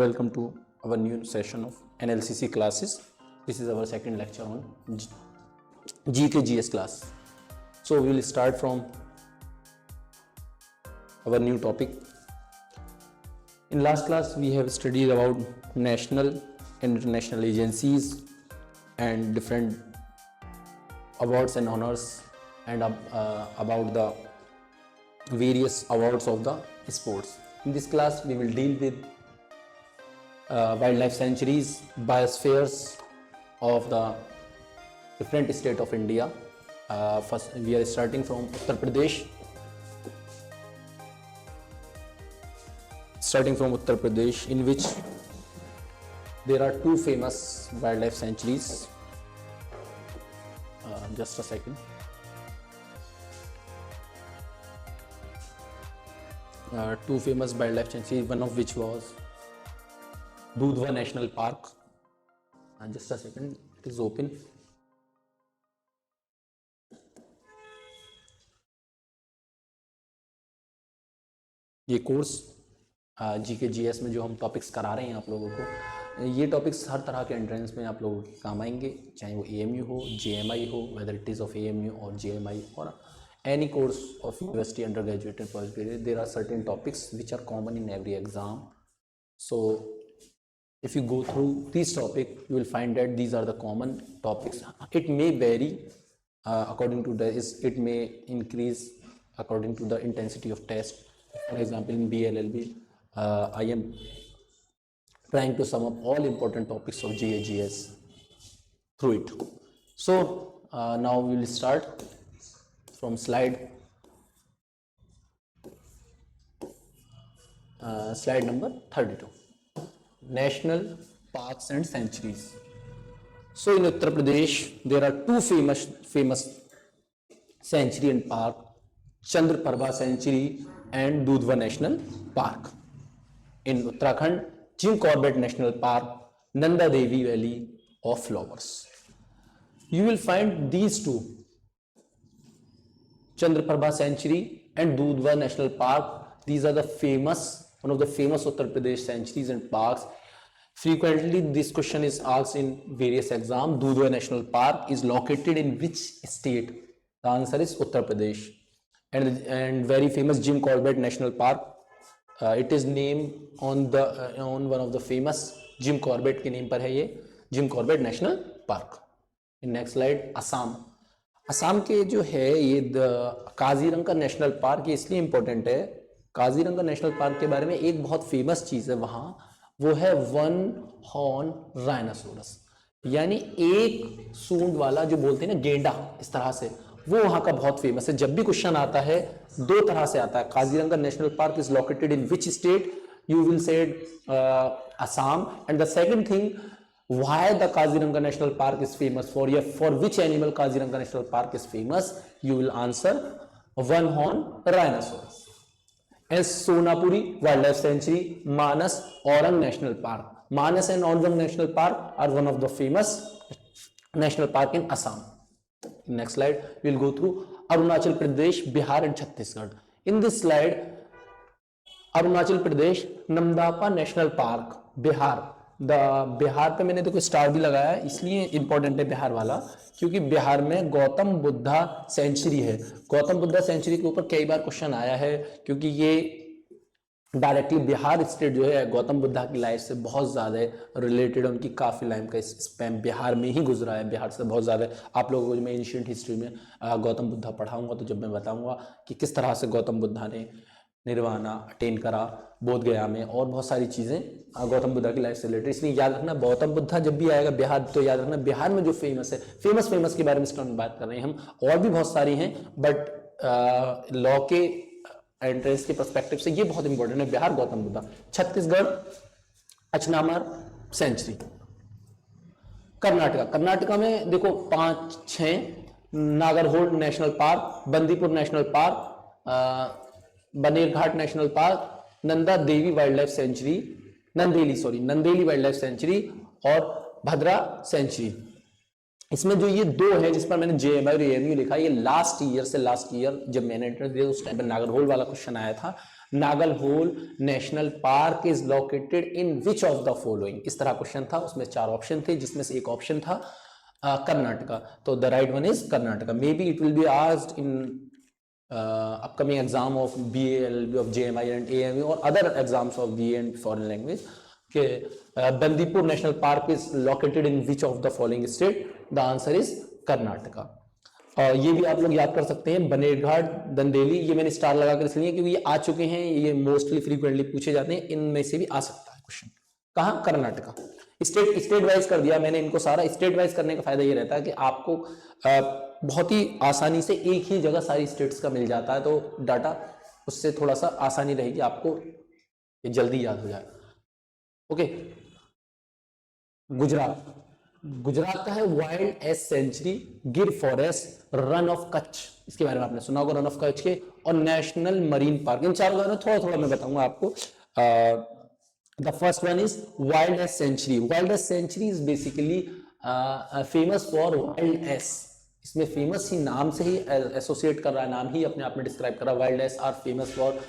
Welcome to our new session of NLCC classes. This is our second lecture on GKGS class. So we will start from our new topic. In last class we have studied about national and international agencies and different awards and honors and about the various awards of the sports. In this class we will deal with wildlife sanctuaries, biospheres of the different state of India. First we are starting from Uttar Pradesh. In which there are two famous wildlife sanctuaries. Just a second. Two famous wildlife sanctuaries, one of which was Dudhwa National Park. Just a second, it is open. ये course GKGS में जो हम topics करा रहे हैं आप लोगों को, ये टॉपिक्स हर तरह के एंट्रेंस में आप लोगों के काम आएंगे, चाहे वो AMU हो, JMI हो, whether it is of AMU or JMI or any course of university undergraduate and postgraduate. There are certain topics which are common in every exam. So if you go through these topics, you will find that these are the common topics. It may vary according to it may increase according to the intensity of test. For example, in BLLB, I am trying to sum up all important topics of GKGS through it. So now we will start from slide number 32. National parks and sanctuaries. So in Uttar Pradesh there are two famous sanctuary and park, Chandraprabha Sanctuary and Dudhwa National Park. In Uttarakhand, Jim Corbett National Park, Nanda Devi Valley of Flowers. You will find these two, Chandraprabha Sanctuary and Dudhwa National Park. These are the one of the famous Uttar Pradesh sanctuaries and parks. Frequently this question is asked in various exams. Dudhwa National Park is located in which state? The answer is Uttar Pradesh. And very famous Jim Corbett National Park. It is named on one of the famous Jim Corbett के name पर है ये, Jim Corbett National Park. In next slide, Assam के जो है ये Kaziranga national park, ये इसलिए इम्पोर्टेंट है. काजीरंगा नेशनल पार्क के बारे में एक बहुत फेमस चीज है वहां, वो है वन हॉर्न राइनोसोरस, यानी एक सूंड वाला जो बोलते हैं ना गेंडा, इस तरह से, वो वहां का बहुत फेमस है. जब भी क्वेश्चन आता है दो तरह से आता है. Kaziranga national park is located in which state? You will say Assam. And the second thing, why the Kaziranga National Park is famous, for which animal Kaziranga National Park is famous? You will answer one horn rhinoceros. And Sonapuri Wildlife Sanctuary, Manas Orang National Park. Manas and Orang National Park are one of the famous national park in Assam. Next slide, we will go through Arunachal Pradesh, Bihar and Chhattisgarh. In this slide, Arunachal Pradesh, Namdapa National Park, Bihar. Bihar पे मैंने देखो star भी लगाया, इसलिए important है बिहार वाला, क्योंकि बिहार में गौतम बुद्धा सेंचुरी है. गौतम बुद्धा सेंचुरी के ऊपर कई बार क्वेश्चन आया है, क्योंकि ये डायरेक्टली बिहार स्टेट जो है गौतम बुद्धा की लाइफ से बहुत ज्यादा रिलेटेड, उनकी काफी लाइफ का स्पैम बिहार में ही गुजरा है, बिहार से बहुत ज्यादा. आप लोगों को मैं एंशिएंट हिस्ट्री में गौतम बुद्धा पढ़ाऊंगा, तो जब मैं बताऊंगा कि किस तरह से गौतम बुद्धा ने निर्वाणा अटेन करा बोध गया में, और बहुत सारी चीजें गौतम बुद्धा की लाइफ से रिलेटेड. इसलिए याद रखना, गौतम बुद्धा जब भी आएगा बिहार, तो याद रखना बिहार में जो फेमस है, फेमस के बारे में स्टूडेंट बात कर रहे हैं हम, और भी बहुत सारी हैं, बट लॉ के एंट्रेंस के पर्सपेक्टिव से ये बहुत इंपॉर्टेंट है, बिहार, गौतम बुद्धा. छत्तीसगढ़, अचनामर सेंचुरी. कर्नाटका में देखो 5-6, Nagarhole national park, Bandipur national park, Bannerghatta national park, Nanda Devi wildlife sanctuary, नंदेली वाइल्ड लाइफ सेंचुरी और भद्रा सेंचुरी. इसमें जो ये दो है जिस पर मैंने JMI और AMU लिखा, ये लास्ट ईयर जब मैंने एंट्रेंस दिया उस टाइम पर नागरहोल वाला क्वेश्चन आया था. Nagarhole national park is located in which of the following, इस तरह क्वेश्चन था, उसमें 4 ऑप्शन थे जिसमें से एक ऑप्शन था कर्नाटका, तो the right one is Karnataka. May be it will be asked in upcoming exam of BA, LLB of JMI and AME or other exams of BA and foreign language के Bandipur national park is located in which of the following state, the answer is Karnataka. और ये भी आप लोग याद कर सकते हैं बनेरघाट दंदेली, ये मैंने स्टार लगाकर इसलिए क्योंकि ये आ चुके हैं, ये मोस्टली फ्रीक्वेंटली पूछे जाते हैं, इनमें से भी आ सकता है क्वेश्चन। कहाँ? कर्नाटका। स्टेट वाइज कर दिया मैंने इनको सारा। स्टेट वाइज करने का फायदा ये रहता है कि आपको बहुत ही आसानी से एक ही जगह सारी स्टेट्स का मिल जाता है, तो डाटा उससे थोड़ा सा आसानी रहेगी, आपको ये जल्दी याद हो जाए। ओके, गुजरात का है wild ass century, Gir forest, run of Kutch, इसके बारे में आपने सुना होगा, रन ऑफ कच्छ के, और नेशनल मरीन पार्क। इन चारों बारे में थोड़ा थोड़ा मैं बताऊंगा आपको। The first one is wild ass sanctuary. Wild ass sanctuary is basically famous for wild ass, इसमें फेमस ही नाम से ही एसोसिएट कर रहा है, नाम ही अपने आप में डिस्क्राइब कर रहा है। Wild ass are famous for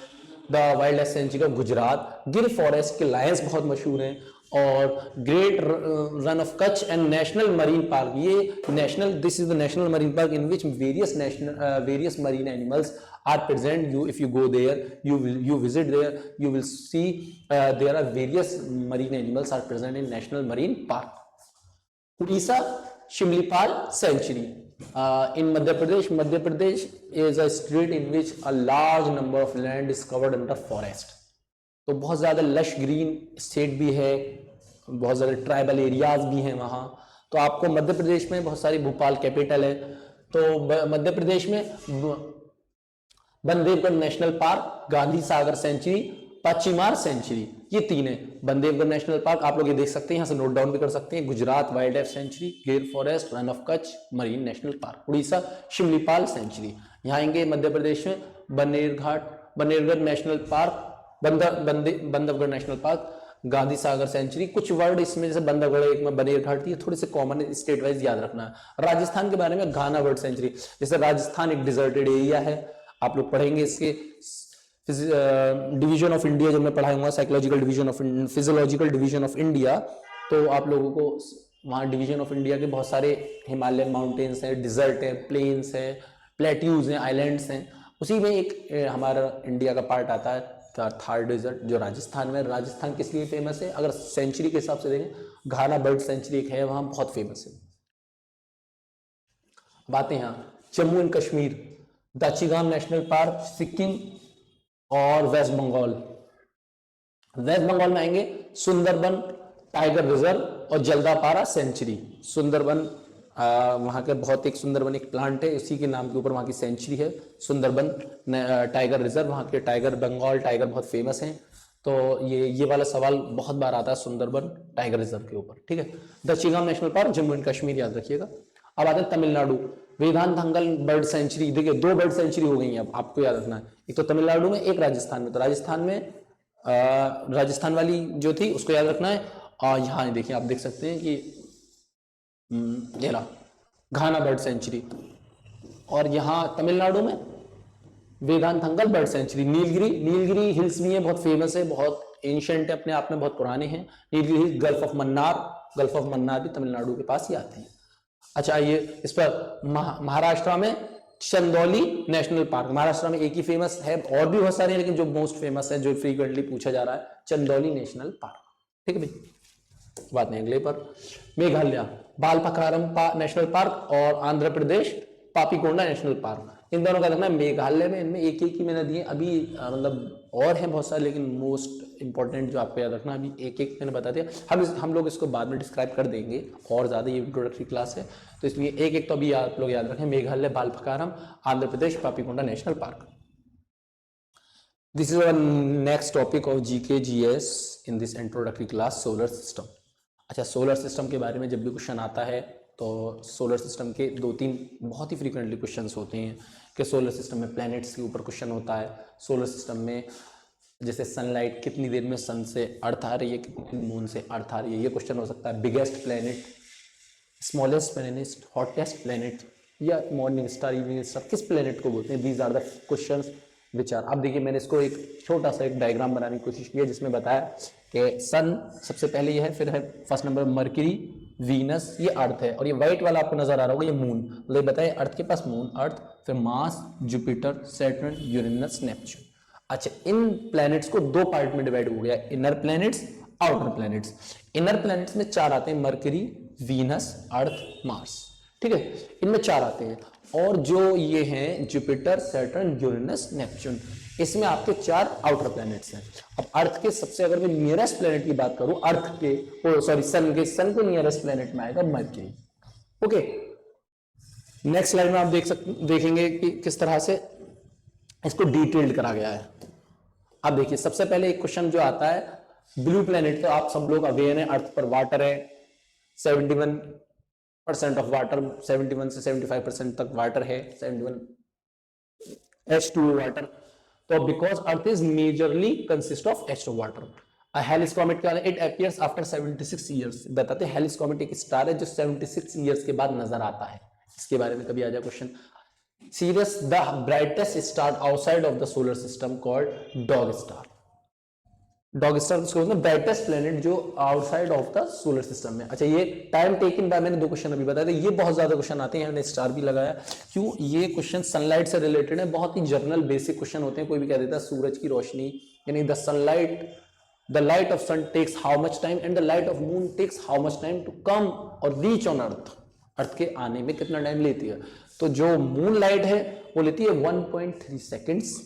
the wild ass sanctuary of Gujarat. Gir forest के लायंस बहुत मशहूर हैं, और great run of Kutch and national marine park, ये national, this is the national marine park in which various marine animals are present. If you go there, you visit there, you will see there are various marine animals are present in National Marine Park. Odisha Shimlipal Sanctuary in Madhya Pradesh. Madhya Pradesh is a state in which a large number of land is covered under forest. तो बहुत ज़्यादा lush green state भी है, बहुत ज़्यादा tribal areas भी हैं वहाँ। तो आपको मध्य प्रदेश में बहुत सारी, भोपाल कैपिटल है, तो मध्य प्रदेश में बंदेवगढ़ national park, Gandhi Sagar century, पचिमार century, ये 3 है। बंदेवगढ़ नेशनल पार्क आप लोग ये देख सकते हैं, यहाँ से नोट डाउन भी कर सकते हैं। Gujarat wildlife sanctuary, Gir forest, run of Kutch, marine national park. Orissa Simlipal sanctuary. यहाँ आएंगे मध्य प्रदेश में बनेरगढ़ national park, Bandhavgarh national park, Gandhi Sagar sanctuary. कुछ वर्ड इसमें जैसे बंधवगढ़, एक में बनेरघाट, ये थोड़े से कॉमन है, स्टेट वाइज याद रखना है। राजस्थान के बारे में घाना बर्ड सेंचुरी, जैसे राजस्थान एक डिजर्टेड एरिया है, आप लोग पढ़ेंगे इसके डिवीजन ऑफ इंडिया, जब मैं पढ़ाऊंगा psychological division of physiological division of India, तो आप लोगों को वहाँ डिवीजन ऑफ इंडिया के बहुत सारे हिमालयन माउंटेन्स हैं, डिजर्ट है, प्लेन्स हैं, प्लेट्यूज हैं, आइलैंड्स हैं। उसी में एक हमारा इंडिया का पार्ट आता है थार डेजर्ट, जो राजस्थान में। राजस्थान किस लिए फेमस है? अगर सेंचुरी के हिसाब से देखें, घाना बर्ड सेंचुरी एक है, वहां बहुत फेमस है। बातें यहाँ Jammu and Kashmir, Dachigam national park, Sikkim और वेस्ट बंगाल। वेस्ट बंगाल में आएंगे सुंदरबन टाइगर रिजर्व और जल्दापारा सेंचुरी। सुंदरबन वहां के बहुत एक सुंदरबन एक प्लांट है, इसी के नाम के ऊपर वहां की सेंचुरी है, सुंदरबन टाइगर रिजर्व। वहां के टाइगर, बंगाल टाइगर बहुत फेमस हैं, तो ये वाला सवाल बहुत बार आता है सुंदरबन टाइगर रिजर्व के ऊपर। ठीक है, Dachigam national park Jammu and Kashmir, याद रखिएगा। अब आते हैं तमिलनाडु, वेदांतंगल बर्ड सेंचुरी। देखिए 2 बर्ड सेंचुरी हो गई हैं, अब आपको याद रखना है, एक तो तमिलनाडु में, एक राजस्थान में। तो राजस्थान में राजस्थान वाली जो थी उसको याद रखना है। और यहाँ देखिए, आप देख सकते हैं कि ये रहा घाना बर्ड सेंचुरी, और यहाँ तमिलनाडु में वेदांतंगल बर्ड सेंचुरी। नीलगिरी हिल्स भी है, बहुत फेमस है, बहुत एंशिएंट है, अपने आप में बहुत पुराने हैं Nilgiri hills. Gulf of Mannar भी तमिलनाडु के पास ही आते हैं। अच्छा, ये इस पर महाराष्ट्र में चंदौली नेशनल पार्क, महाराष्ट्र में एक ही फेमस है, और भी बहुत सारे हैं, लेकिन जो मोस्ट फेमस है, जो फ्रीक्वेंटली पूछा जा रहा है, चंदौली नेशनल पार्क। ठीक है भाई, बात नहीं अगले पर। मेघालय बालपक्रारम नेशनल पार्क और आंध्र प्रदेश पापीकोंडा नेशनल पार्क। इन दोनों का देखना, मेघालय में इनमें एक ही मैंने दिए अभी, मतलब और हैं बहुत सारे, लेकिन मोस्ट इंपॉर्टेंट जो आपको याद रखना, अभी एक मैंने बता दिया। हम लोग इसको बाद में डिस्क्राइब कर देंगे और ज़्यादा, ये इंट्रोडक्टरी क्लास है, तो इसलिए एक तो अभी आप लोग याद रखें, Meghalaya Balpakram, Andhra Pradesh Papikonda national park. This is our next topic of GK GS in this introductory class, solar system. अच्छा, सोलर सिस्टम के बारे में जब भी क्वेश्चन आता है, तो सोलर सिस्टम के 2-3 बहुत ही फ्रीक्वेंटली क्वेश्चंस होते हैं कि सोलर सिस्टम में प्लैनेट्स के ऊपर क्वेश्चन होता है। सोलर सिस्टम में जैसे सनलाइट कितनी देर में सन से अर्थ आ रही है, कितनी मून से अर्थ आ रही है, ये क्वेश्चन हो सकता है। Biggest planet, smallest planet, hottest planet, या मॉर्निंग स्टार, इवनिंग स्टार, किस प्लैनेट को बोलते हैं? दीज आर द क्वेश्चंस विचार। अब देखिए मैंने इसको एक छोटा सा एक डायग्राम बनाने की कोशिश की है जिसमें बताया कि सन सबसे पहले ये है, फिर है फर्स्ट नंबर मरकरी, वीनस, ये अर्थ है, और ये व्हाइट वाला आपको नजर आ रहा होगा ये मून। मतलब बताए अर्थ के पास मून, अर्थ, फिर Mars, Jupiter, Saturn, Uranus, Neptune. अच्छा, इन प्लैनेट्स को दो पार्ट में डिवाइड हो गया, inner planets, outer planets. Inner planets में चार आते हैं, मरकरी, वीनस, अर्थ, मार्स, ठीक है, इनमें चार आते हैं। और जो ये हैं जुपिटर, सैटर्न, यूरेनस, नेपच्यून, इसमें आपके चार आउटर प्लैनेट्स हैं। अब अर्थ के सबसे, अगर मैं नियरेस्ट प्लैनेट की बात करूं, अर्थ के, सॉरी सन के नियरेस्ट प्लैनेट में आएगा मरकरी। ओके, नेक्स्ट स्लाइड में आप देखेंगे कि किस तरह से इसको डिटेल्ड करा गया है। अब देखिए सबसे पहले एक क्वेश्चन जो आता है, ब्लू प्लैनेट, तो आप सब लोग अवेयर हैं, अर्थ पर वाटर है, 71% ऑफ वाटर, 71 से 75% तक वाटर है, 71 H2O वाटर। तो because earth is majorly consist of H2O water. Halley's comet क्या है, इट अपीयर्स आफ्टर 76 ईयर्स। बताते हैं हेलिस कॉमेट एक स्टार है जो 76 ईयर्स के बाद नजर आता है। इसके बारे में कभी आ जाए question. Sirius, the brightest star outside of the solar system called dog star. Dog star किसको बोलते हैं, ब्राइटेस्ट प्लेनेट जो outside of the solar system में। अच्छा, ये टाइम टेकन बाय, मैंने दो क्वेश्चन अभी बताया था, ये बहुत ज्यादा क्वेश्चन आते हैं, मैंने स्टार भी लगाया। क्यों, ये क्वेश्चन सनलाइट से रिलेटेड है, बहुत ही जनरल बेसिक क्वेश्चन होते हैं। कोई भी कह देता है सूरज की रोशनी, यानी the sunlight, the light of sun takes how much time and the light of moon takes how much time to come और रीच ऑन अर्थ। अर्थ के आने में कितना टाइम लेती है। तो जो मून लाइट है वो लेती है 1.3 सेकेंड्स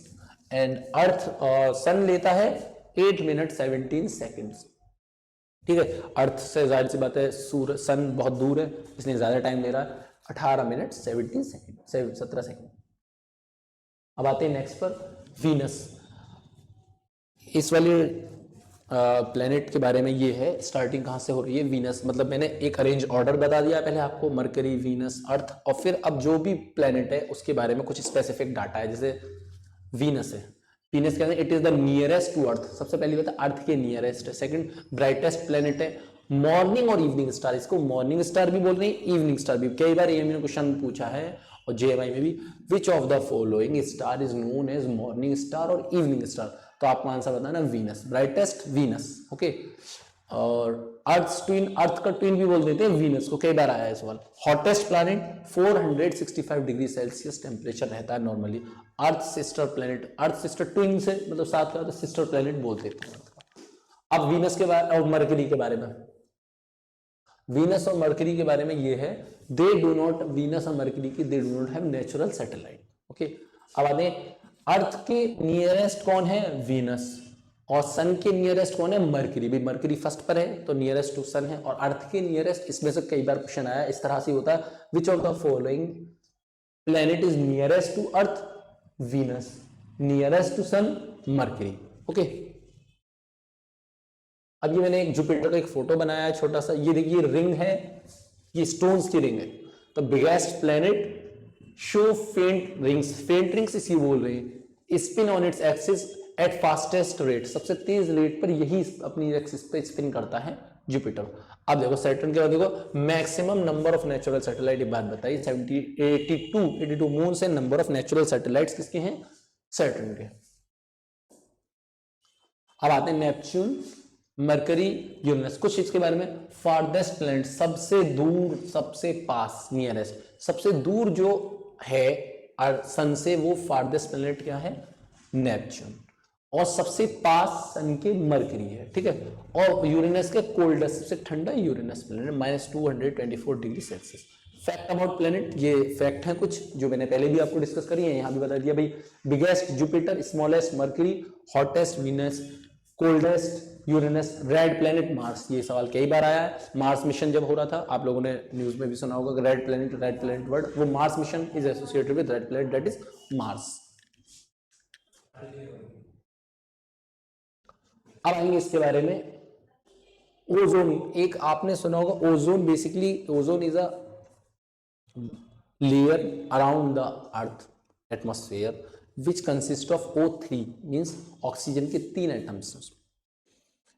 एंड अर्थ सन लेता है 8 मिनट 17 सेकेंड्स। ठीक है, अर्थ से जाहिर सी बात है सूरज, सन बहुत दूर है, इसलिए ज्यादा टाइम ले रहा है, 18 मिनट 17 सेकेंड, 17 सेकेंड। अब आते हैं नेक्स्ट पर, वीनस। इस वाले प्लेनेट के बारे में ये है, स्टार्टिंग कहाँ से हो रही है, वीनस। मतलब मैंने एक अरेंज ऑर्डर बता दिया पहले आपको, मरकरी, वीनस, अर्थ, और फिर अब जो भी प्लेनेट है उसके बारे में कुछ स्पेसिफिक डाटा है। जैसे वीनस है, वीनस कहते हैं it is the nearest to earth, सबसे पहली बात अर्थ के नियरेस्ट है। सेकंड, ब्राइटेस्ट प्लेनेट है, मॉर्निंग और इवनिंग स्टार, इसको मॉर्निंग स्टार भी बोल रहे हैं, इवनिंग स्टार भी। कई बार एएमयू ने क्वेश्चन पूछा है और जेएमआई में भी, which of the following star is known as morning star और इवनिंग स्टार। तो आपको आंसर बताना वीनस, ब्राइटेस्ट वीनस। ओके, और अर्थ ट्विन, अर्थ का ट्विन भी बोल देते हैं वीनस को, कई बार आया है सवाल। Hottest planet, 465 degree Celsius temperature रहता है नॉर्मली। अर्थ सिस्टर प्लैनेट, अर्थ सिस्टर ट्विन से मतलब साथ का, तो सिस्टर प्लैनेट बोलते हैं। अब वीनस के बारे और मरकरी के बारे में, वीनस और मरकरी के बारे में ये है, दे डू नॉट, वीनस और मरकरी की they do not have natural satellite. Okay, अब आते, अर्थ के नियरेस्ट कौन है, वीनस, और सन के नियरेस्ट कौन है, मरकरी। भी मरकरी फर्स्ट पर है तो नियरेस्ट टू सन है, और अर्थ के नियरेस्ट, इसमें से कई बार क्वेश्चन आया इस तरह से होता है, which of the following planet is nearest to earth, Venus, nearest to sun, Mercury. Okay, अब ये मैंने एक जुपिटर का एक फोटो बनाया है छोटा सा, ये देखिए रिंग है, ये स्टोन्स की रिंग है। तो बिगेस्ट प्लेनेट शो फेंट रिंग्स, फेंट रिंग्स इसी बोल रहे हैं, spin on its axis at fastest rate, सबसे तेज रेट पर यही अपनी एक्सिस पे स्पिन करता है जुपिटर। अब देखो सैटर्न के बाद देखो, maximum number of natural satellite, एक बात बताइए, 82 मून से नंबर ऑफ नेचुरल सैटेलाइट्स किसके हैं, सैटर्न के। अब आते हैं नेपच्यून, मरकरी, यूरेनस। कुछ इसके बारे में, फारदेस्ट प्लैनेट, सबसे दूर, सबसे पास, नियरेस्ट, सबसे दूर जो है सन से वो फारदेस्ट प्लैनेट क्या है, नेपच्यून, और सबसे पास सन के मरकरी है। ठीक है, और यूरेनस के कोल्डेस्ट, सबसे ठंडा Uranus planet, -224 degree Celsius. Fact about planet, ये फैक्ट है कुछ जो मैंने पहले भी आपको डिस्कस करी है, यहां भी बता दिया भाई। Biggest Jupiter, smallest mercury, hottest Venus, coldest Uranus, red planet Mars. ये सवाल कई बार आया है, मार्स मिशन जब हो रहा था, आप लोगों ने न्यूज में भी सुना होगा, रेड प्लैनेट वर्ड, वो Mars mission is associated with red planet, that is Mars. अब आएंगे इसके बारे में, ओजोन। एक आपने सुना होगा ozone, basically ozone is a layer around the earth atmosphere which consist of O3, means oxygen के 3 atoms.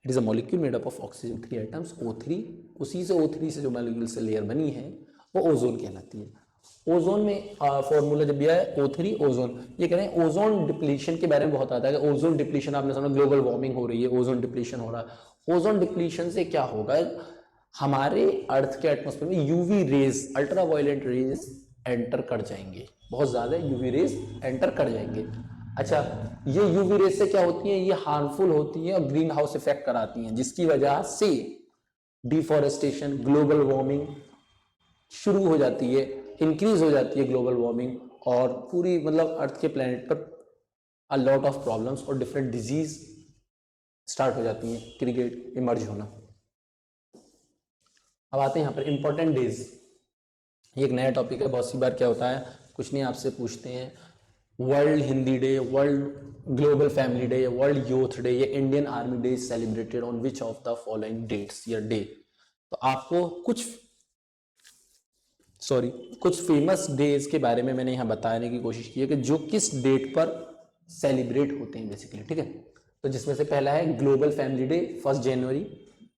It is a molecule made up of oxygen 3 atoms, O3। उसी से O3 से जो मॉलिक्यूल से लेयर बनी है वो ओजोन कहलाती है। ओजोन में फॉर्मूला जब दिया है O3 ओजोन, ये कह रहे हैं ओजोन डिप्लीशन के बारे में बहुत आता है कि ओजोन डिप्लीशन आपने सुना, ग्लोबल वार्मिंग हो रही है, ओजोन डिप्लीशन हो रहा है। ओजोन डिप्लीशन से क्या होगा, हमारे अर्थ के एटमॉस्फेयर में UV rays, ultraviolet rays enter कर जाएंगे, बहुत ज्यादा यूवी रेज एंटर कर जाएंगे। अच्छा, ये यूवी रेज से क्या होती है, ये हार्मफुल होती है और ग्रीन हाउस इफेक्ट कराती हैं, जिसकी वजह से डिफॉरेस्टेशन, ग्लोबल वार्मिंग शुरू हो जाती है, इंक्रीज हो जाती है ग्लोबल वार्मिंग, और पूरी मतलब अर्थ के प्लेनेट पर अ लॉट ऑफ प्रॉब्लम्स और डिफरेंट डिजीज स्टार्ट हो जाती हैं, क्रिकेट इमर्ज होना। अब आते हैं यहाँ पर इंपॉर्टेंट डेज। ये एक नया टॉपिक है, बहुत सी बार क्या होता है, कुछ नहीं आपसे पूछते हैं world Hindi day, world global family day, world youth day, या Indian army day celebrated on which of the following dates या डे। तो आपको कुछ फेमस डेज के बारे में मैंने यहाँ बताने की कोशिश की है कि जो किस डेट पर सेलिब्रेट होते हैं बेसिकली, ठीक है। तो जिसमें से पहला है ग्लोबल फैमिली डे, 1 जनवरी।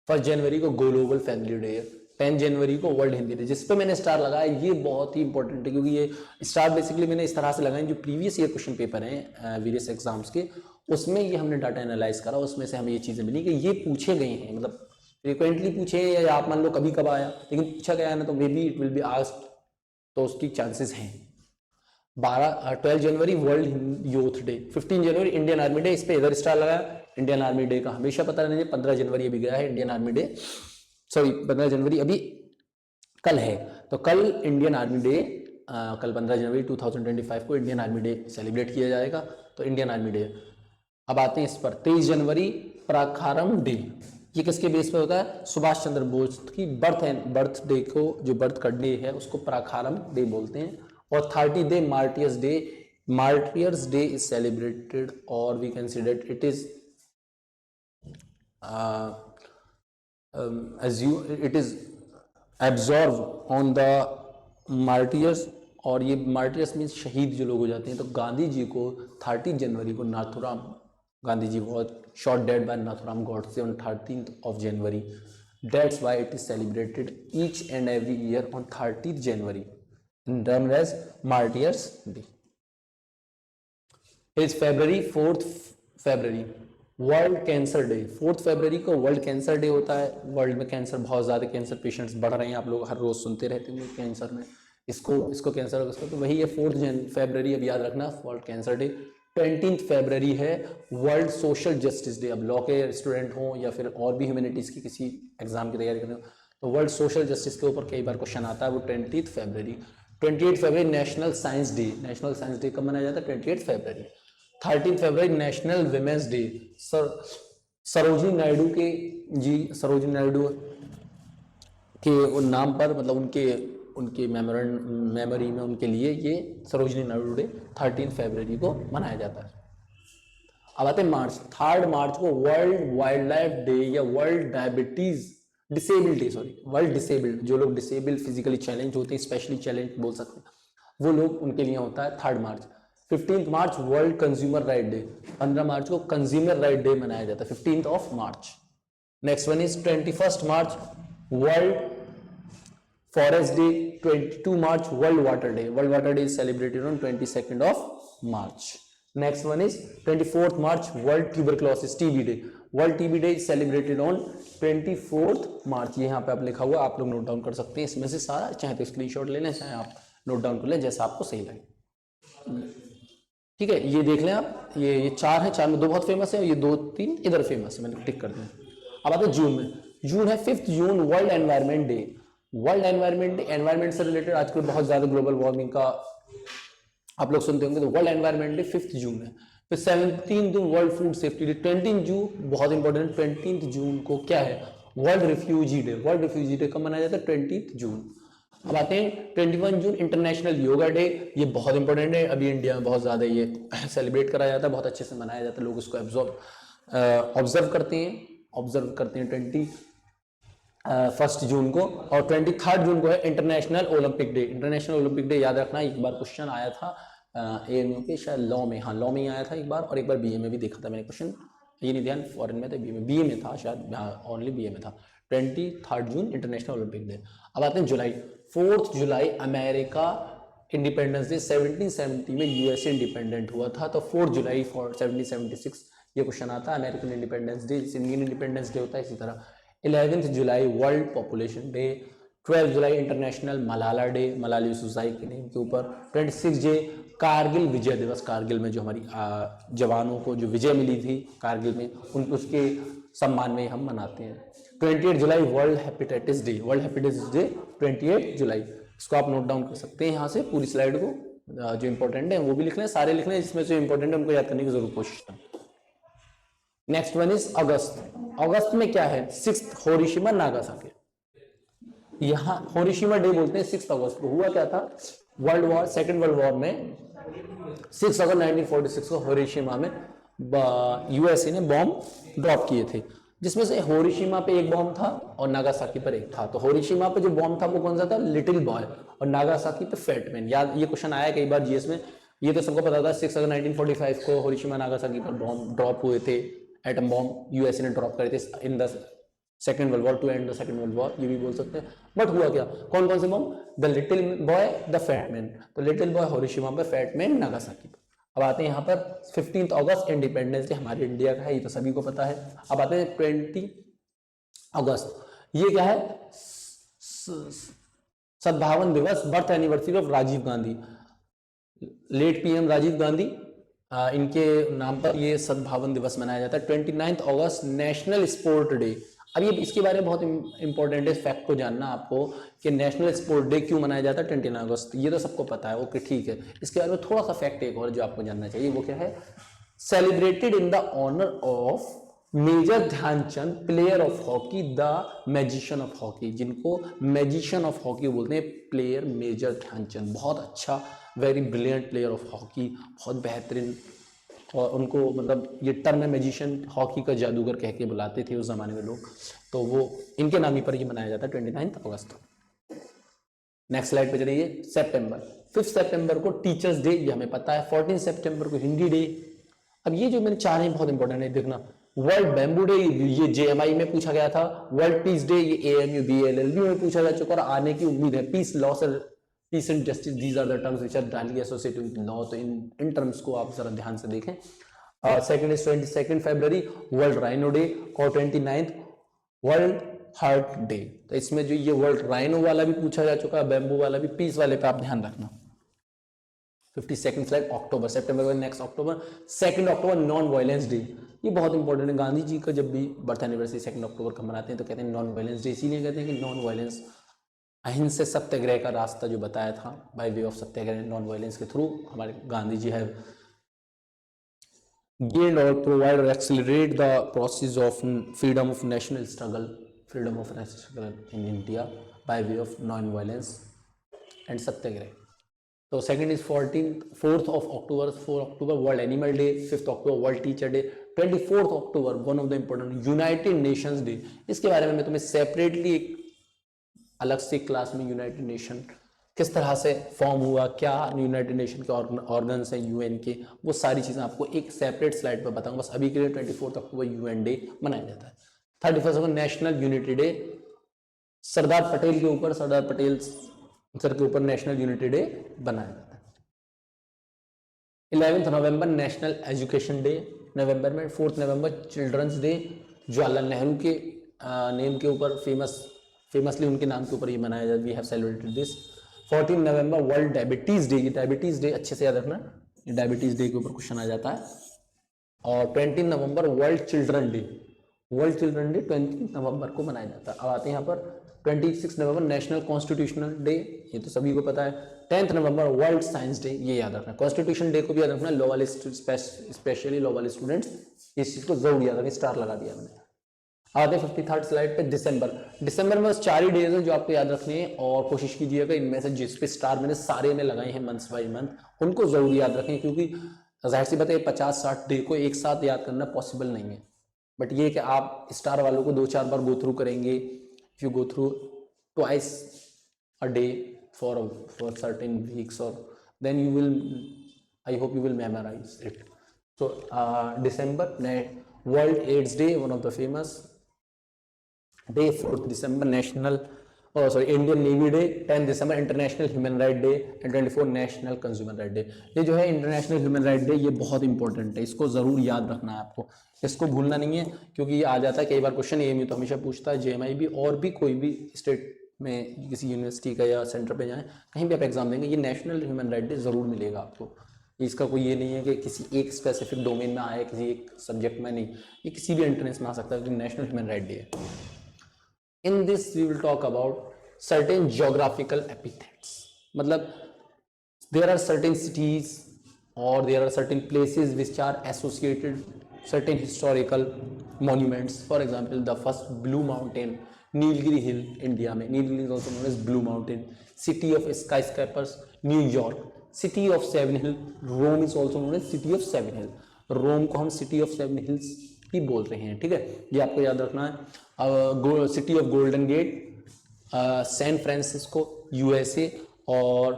1 जनवरी को ग्लोबल फैमिली डे है। 10 जनवरी को वर्ल्ड हिंदी डे, जिस पे मैंने स्टार लगाया, ये बहुत ही इंपॉर्टेंट है, क्योंकि ये स्टार बेसिकली मैंने इस तरह से लगाए, जो प्रीवियस ईयर क्वेश्चन पेपर हैं वेरियस एग्जाम्स के, उसमें ये हमने डाटा एनालाइज करा, उसमें से हमें ये चीजें मिली कि ये पूछे गए हैं, मतलब फ्रिक्वेंटली पूछे, या आप मान लो कभी कब आया, लेकिन पूछा गया है ना, तो may be it will be asked, तो उसकी चांसेस हैं। 12 जनवरी वर्ल्ड यूथ डे, 15 जनवरी इंडियन आर्मी डे, इस पे इधर स्टार लगाया, इंडियन आर्मी डे का हमेशा पता रहना चाहिए। 15 जनवरी अभी गया है इंडियन आर्मी डे, सॉरी 15 जनवरी अभी कल है, तो कल इंडियन आर्मी डे, कल 15 जनवरी 2025 को इंडियन आर्मी डे सेलिब्रेट किया जाएगा, तो इंडियन आर्मी डे। अब आते हैं इस पर 23 जनवरी पराक्रम डे, ये किसके बेस पे होता है, सुभाष चंद्र बोस की बर्थ डे को, जो बर्थ का डे है उसको पराक्रम डे बोलते हैं। और 30 day martyrs day is celebrated, और we consider it is it is observe on the martyrs, और ये मार्टियर्स मीन्स शहीद जो लोग हो जाते हैं। तो गांधी जी को 30 जनवरी को Nathuram Gandhi ji was shot dead by Nathuram Godse on 13th of January. That's why it is celebrated each and every year on 30th January, and termed as Martyrs Day. Is February 4th February world cancer day. 4 फरवरी को world cancer day होता है। World में cancer, बहुत ज़्यादा cancer patients बढ़ रहे हैं, आप लोग हर रोज़ सुनते रहते होंगे कैंसर में, इसको कैंसर, उसको, तो वही है 4 फरवरी, अब याद रखना, वर्ल्ड कैंसर डे। 20 फरवरी है वर्ल्ड सोशल जस्टिस डे। अब लॉ के स्टूडेंट हो या फिर और भी ह्यूमैनिटीज़ की किसी एग्जाम की तैयारी कर रहे हो, तो वर्ल्ड सोशल जस्टिस के ऊपर कई बार क्वेश्चन आता है, वो 20 फरवरी। 28 फरवरी national science day. National science day कब मनाया जाता है, 28 फरवरी। 13 फरवरी national women's day. Sarojini Naidu के नाम पर, मतलब उनके मेमोरी में, उनके लिए ये सरोजिनी नायडू डे 13 फरवरी को मनाया जाता है। अब आते हैं मार्च। 3 मार्च को वर्ल्ड वाइल्ड लाइफ डे या world disabled day, world disabled, जो लोग डिसेबल्ड फिजिकली चैलेंज होते हैं, स्पेशली चैलेंज बोल सकते हैं, वो लोग, उनके लिए होता है 3 मार्च। 15 मार्च वर्ल्ड कंज्यूमर राइट डे। 15 मार्च को कंज्यूमर राइट डे मनाया जाता है, 15 मार्च। Next one is 21 March world forest day. 22 March world water day. World water day is celebrated on 22 March. Next one is 24 March world tuberculosis TB day. World TB day is celebrated on 24 March. ये यहाँ पे आप लिखा हुआ, आप लोग note down कर सकते हैं इसमें से सारा, चाहे तो स्क्रीनशॉट ले लें, चाहे आप नोट डाउन कर लें, जैसा आपको सही लगे। ठीक है, ये देख लें आप, ये 4 है, 4 में 2 बहुत फेमस है और ये 2-3 इधर फेमस है, मैंने टिक कर दिया। अब आते हैं जून में। जून है 5 जून world environment day. World environment day, environment से रिलेटेड आजकल बहुत ज्यादा ग्लोबल वार्मिंग का आप लोग सुनते होंगे, तो वर्ल्ड एनवायरनमेंट डे 5 जून है। फिर 17 June world food safety day. 20 जून बहुत इंपॉर्टेंट, 20 जून को क्या है, world refugee day. World refugee day कब मनाया जाता है, 20 जून। अब आते हैं 21 जून इंटरनेशनल योगा डे। ये बहुत इंपॉर्टेंट है, अभी इंडिया में बहुत ज्यादा ये सेलिब्रेट कराया जाता है, बहुत अच्छे से मनाया जाता है, लोग इसको ऑब्जर्व करते हैं 21 जून को। और 23 जून को है international Olympic day. International Olympic day याद रखना, एक बार क्वेश्चन आया था ANU के, शायद लॉ में, हाँ लॉ में ही आया था एक बार, और एक बार BA में भी देखा था मैंने क्वेश्चन, ये नहीं ध्यान फॉरेन में था, BA में था शायद, ओनली BA में था। 23 जून इंटरनेशनल ओलंपिक डे। अब आते हैं जुलाई, 4 जुलाई अमेरिका इंडिपेंडेंस डे। 1770 में यूएसए इंडिपेंडेंट हुआ था, तो 4 जुलाई फॉर 1776 ये क्वेश्चन आता है। American independence day, Indian independence day होता है इसी तरह। 11 जुलाई वर्ल्ड पॉपुलेशन डे। 12 जुलाई इंटरनेशनल मलाला डे, मलाला यूसुफजई के नेम के ऊपर। 26 डे कारगिल विजय दिवस, कारगिल में जो हमारी जवानों को जो विजय मिली थी कारगिल में, उनको उसके सम्मान में हम मनाते हैं। 28 जुलाई world hepatitis day, world hepatitis day 28 जुलाई। इसको आप नोट डाउन कर सकते हैं यहाँ से, पूरी स्लाइड को जो इंपॉर्टेंट है वो भी लिख लें, सारे लिख लें, जिसमें जो इंपॉर्टेंट है उनको याद करने की जरूर कोशिश करें। नेक्स्ट वन इज अगस्त। अगस्त में क्या है? 6 हिरोशिमा नागासाकी। यहाँ हिरोशिमा डे बोलते हैं 6 अगस्त को। हुआ क्या था? World war, second world war में 6 अगस्त 1946 को हिरोशिमा में यूएसए ने बॉम्ब ड्रॉप किए थे, जिसमें से हिरोशिमा पे एक बॉम्ब था और नागासाकी पर एक था। तो हिरोशिमा पे जो बॉम्ब था वो कौन सा था? Little boy. और नागासाकी पे फैट मैन। याद, ये क्वेश्चन आया कई बार जीएस में, ये तो सबको पता था। 6 अगस्त 1945 को हिरोशिमा नागासाकी पर बॉम्ब ड्रॉप हुए थे, एटम बॉम्ब यूएसए ने ड्रॉप करे थे in the second world war, to end the second world war, ये भी बोल सकते हैं। बट हुआ क्या? कौन कौन से bomb? The little boy, the fat man. तो लिटिल बॉय हिरोशिमा पे, फैट मैन नागासाकी पे। अब आते हैं यहाँ पर 15 अगस्त इंडिपेंडेंस डे हमारे इंडिया का है, ये तो सभी को पता है। अब आते हैं 20 अगस्त, ये क्या है? सद्भावन दिवस, birth anniversary of Rajiv Gandhi, late PM Rajiv Gandhi, इनके नाम पर ये सद्भावन दिवस मनाया जाता है। 29 अगस्त नेशनल स्पोर्ट डे। अब ये इसके बारे में बहुत इंपॉर्टेंट है, फैक्ट को जानना आपको कि नेशनल स्पोर्ट डे क्यों मनाया जाता है 29 अगस्त। ये तो सबको पता है, ओके ठीक है। इसके बारे में थोड़ा सा फैक्ट एक और जो आपको जानना चाहिए, वो क्या है? Celebrated in the honour of Major Dhyanchand, player of hockey, the magician of hockey, जिनको मैजिशियन ऑफ हॉकी बोलते हैं, प्लेयर मेजर ध्यानचंद। बहुत अच्छा, very brilliant player of hockey, बहुत बेहतरीन। और उनको मतलब ये टर्म मैजिशियन, हॉकी का जादूगर कह के बुलाते थे उस जमाने में लोग, तो वो इनके नाम ही पर ये मनाया जाता है 29 अगस्त। नेक्स्ट स्लाइड पे चलिए। सितंबर, 5 सितंबर को टीचर्स डे, ये हमें पता है। 14 सितंबर को हिंदी डे। अब ये जो मैंने चार हैं बहुत इंपॉर्टेंट है, देखना। वर्ल्ड बैम्बू डे, ये जेएमआई में पूछा गया था। वर्ल्ड पीस डे, ये एएमयू बीएलएलबी में पूछा जा चुका और आने की उम्मीद है। Peace, laws, peace and justice, these are the terms which are directly associated with law. तो इन टर्म्स को आप जरा ध्यान से देखें। सेकंड इज 22 फरवरी वर्ल्ड राइनो डे, और 29 वर्ल्ड हार्ट डे। तो इसमें जो ये वर्ल्ड राइनो वाला भी पूछा जा चुका है, बैम्बू वाला भी, पीस वाले पे आप ध्यान रखना। 52nd फ्लैग अक्टूबर, सितंबर नेक्स्ट अक्टूबर। 2 अक्टूबर नॉन वायलेंस डे, ये बहुत इंपॉर्टेंट है। गांधी जी का जब भी बर्थ एनिवर्सरी 2 अक्टूबर का मनाते हैं तो कहते हैं नॉन वायलेंस डे, इसीलिए कहते हैं कि नॉन वायलेंस, अहिंसा सत्याग्रह का रास्ता जो बताया था, by way of Satyagraha, non violence के थ्रू हमारे Gandhi ji have gained or provide or accelerate the process of freedom of national struggle in India by way of non-violence and satyagraha. So second is 4th of October, 4 October World Animal Day, 5th October World Teacher Day, 24th October one of the important United Nations Day। इसके बारे में मैं तुम्हें separately एक अलग से class में United nation किस तरह से फॉर्म हुआ, क्या यूनाइटेड नेशन के ऑर्गन्स हैं यूएन के, वो सारी चीज़ें आपको एक सेपरेट स्लाइड पर बताऊंगा। बस अभी के लिए 24 अक्टूबर यूएन डे मनाया जाता है। 31 अक्टूबर national unity day, Sardar Patel के ऊपर, सरदार पटेल सर के ऊपर नेशनल यूनिटी डे बनाया जाता है। 11 नवंबर नेशनल एजुकेशन डे, नवंबर में। 4 नवंबर चिल्ड्रंस डे, जवाहरलाल नेहरू के नेम के ऊपर, फेमसली उनके नाम के ऊपर ये मनाया जाता है। We have celebrated this. 14 नवंबर वर्ल्ड डायबिटीज डे, ये डायबिटीज डे अच्छे से याद रखना, ये डायबिटीज डे के ऊपर क्वेश्चन आ जाता है। और 20 नवंबर world children day, world children day 20 नवंबर को मनाया जाता है। अब आते हैं यहाँ पर 26 नवंबर नेशनल कॉन्स्टिट्यूशनल डे, ये तो सभी को पता है। 10 नवंबर वर्ल्ड साइंस डे, ये याद रखना। कॉन्स्टिट्यूशन डे को भी याद रखना, लॉ वाले स्पेशली लॉ वाले स्टूडेंट्स इस चीज को जरूर याद रखें, स्टार लगा दिया मैंने। आते 53rd स्लाइड पे दिसंबर में बस 4 ही डेज हैं जो आपको याद रखने हैं, और कोशिश कीजिएगा इनमें से जिस पे स्टार मैंने सारे में लगाए हैं मंथ्स बाय मंथ, उनको जरूर याद रखें, क्योंकि जाहिर सी बात है 50-60 डे को एक साथ याद करना पॉसिबल नहीं है। बट ये कि आप स्टार वालों को 2-4 बार गो थ्रू करेंगे, if you go through twice a day for certain weeks, और then you will, I hope you will memorise it. So December world AIDS day, one of the famous day 4 December national Indian navy day, 10 December international human right day and 24 national consumer right day. ये जो है international human right day, ये बहुत important है, इसको जरूर याद रखना है आपको, इसको भूलना नहीं है, क्योंकि ये आ जाता है कई बार क्वेश्चन, एएमयू तो हमेशा पूछता है, जेएमआई भी, और भी कोई भी स्टेट में किसी यूनिवर्सिटी का या सेंटर पे जाएं, कहीं भी आप एग्जाम देंगे, ये नेशनल ह्यूमन राइट डे जरूर मिलेगा आपको। इसका कोई ये नहीं है कि किसी एक स्पेसिफिक डोमेन में आए, किसी एक सब्जेक्ट में नहीं, ये किसी भी एंट्रेंस में आ सकता है, क्योंकि नेशनल ह्यूमन राइट डे है। In this we will talk about certain geographical epithets, मतलब there are certain cities or there are certain places which are associated certain historical monuments. For example, the first blue mountain, Nilgiri Hill, India में, Nilgiri is also known as Blue Mountain. City of skyscrapers, New York. City of Seven Hill, Rome is also known as City of Seven Hill. रोम को हम city of seven hills भी बोल रहे हैं, ठीक है, ये आपको याद रखना है। City of golden gate, San Francisco USA, और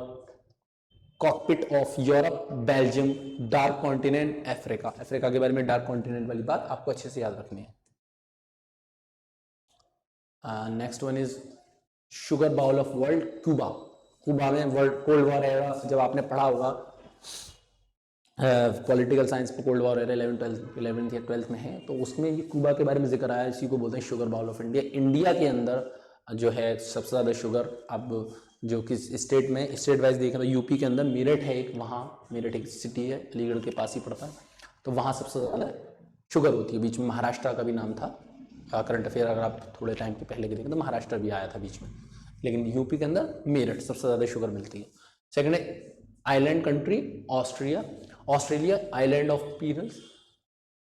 cockpit of Europe Belgium, dark continent Africa. Africa के बारे में डार्क कॉन्टिनेंट वाली बात आपको अच्छे से याद रखनी है। Next one is sugar bowl of world, Cuba. Cuba में वर्ल्ड कोल्ड वॉर एरा, जब आपने पढ़ा होगा पॉलिटिकल साइंस पे, कोल्ड वॉर एरा 11th या 12th में है, तो उसमें ये क्यूबा के बारे में जिक्र आया, इसी को बोलते हैं sugar bowl of India. India के अंदर जो है सबसे ज़्यादा शुगर, अब जो किस स्टेट में, स्टेट वाइज देखें तो यूपी के अंदर मेरठ है एक, वहाँ मेरठ एक सिटी है, अलीगढ़ के पास ही पड़ता है, तो वहाँ सबसे ज़्यादा शुगर होती है। बीच में महाराष्ट्र का भी नाम था, करंट अफेयर अगर आप थोड़े टाइम के पहले के देखें तो महाराष्ट्र भी आया था बीच में, लेकिन यूपी के अंदर मेरठ सबसे ज़्यादा शुगर मिलती है। सेकेंड है island country Austria, Australia island of pearls,